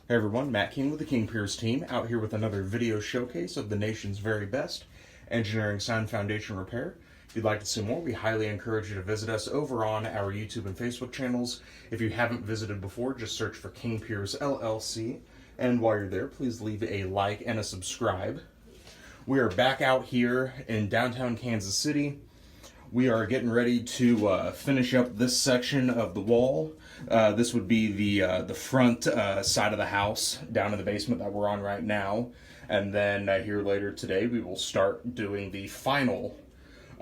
Hey everyone, Matt King with the King Piers team, out here with another video showcase of the nation's very best engineering sound foundation repair. If you'd like to see more, we highly encourage you to visit us over on our YouTube and Facebook channels. If you haven't visited before, just search for King Piers LLC. And while you're there, please leave a like and a subscribe. We are back out here in downtown Kansas City. We are getting ready to finish up this section of the wall. This would be the front side of the house down in the basement that we're on right now. And then here later today we will start doing the final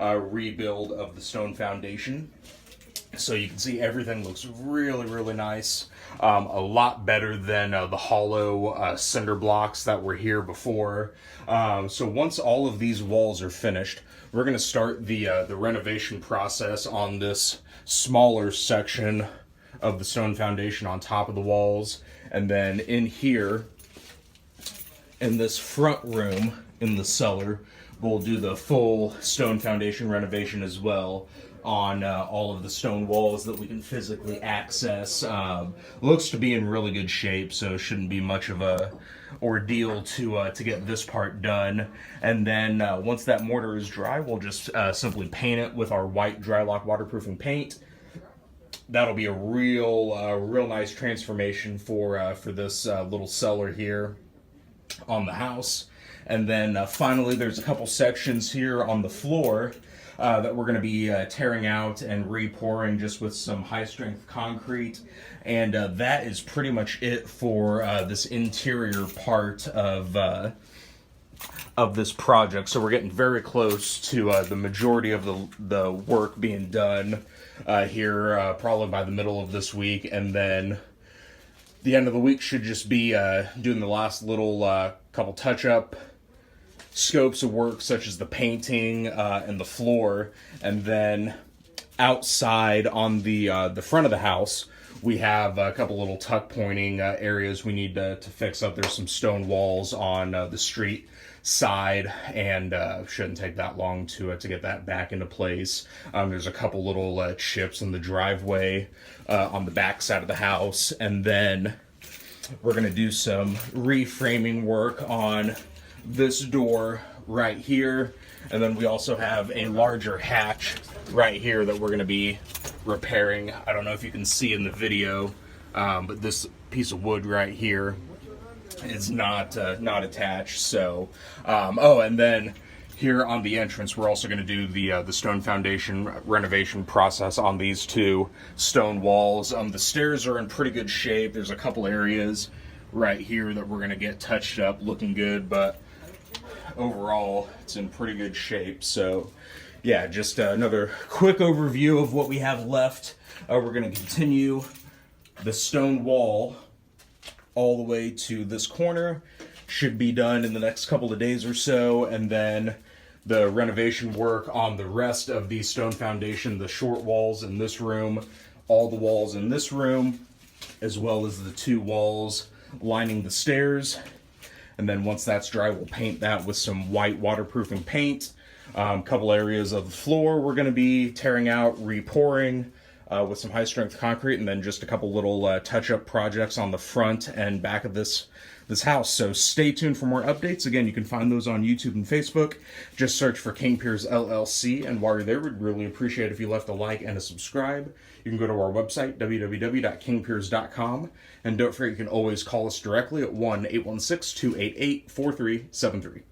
rebuild of the stone foundation. So you can see everything looks really, really nice. A lot better than the hollow cinder blocks that were here before. So once all of these walls are finished, we're going to start the renovation process on this smaller section of the stone foundation on top of the walls. And then in here, in this front room, in the cellar, we'll do the full stone foundation renovation as well on all of the stone walls that we can physically access. Looks to be in really good shape, so shouldn't be much of a ordeal to get this part done. And then once that mortar is dry, we'll just simply paint it with our white Drylock waterproofing paint. That'll be a real nice transformation for this little cellar here on the house. And then finally, there's a couple sections here on the floor that we're going to be tearing out and re-pouring just with some high-strength concrete. And that is pretty much it for this interior part of this project. So we're getting very close to the majority of the work being done here probably by the middle of this week. And then the end of the week should just be doing the last little couple touch-up scopes of work, such as the painting and the floor. And then outside on the front of the house, we have a couple little tuck pointing areas we need to fix up. There's some stone walls on the street side, and shouldn't take that long to get that back into place. There's a couple little chips in the driveway on the back side of the house. And then we're going to do some reframing work on this door right here. And then we also have a larger hatch right here that we're going to be repairing. I don't know if you can see in the video, but this piece of wood right here is not attached. So and then here on the entrance, we're also going to do the stone foundation renovation process on these two stone walls. The stairs are in pretty good shape. There's a couple areas right here that we're going to get touched up, looking good, but overall it's in pretty good shape. So yeah, just another quick overview of what we have left. We're going to continue the stone wall all the way to this corner. Should be done in the next couple of days or so. And then the renovation work on the rest of the stone foundation, the short walls in this room, all the walls in this room, as well as the two walls lining the stairs. And then once that's dry, we'll paint that with some white waterproofing paint. A couple areas of the floor we're going to be tearing out, re-pouring with some high-strength concrete, and then just a couple little touch-up projects on the front and back of this house. So stay tuned for more updates. Again, you can find those on YouTube and Facebook. Just search for King Piers LLC. And while you're there, we'd really appreciate it if you left a like and a subscribe. You can go to our website, www.kingpiers.com. And don't forget, you can always call us directly at 1-816-288-4373.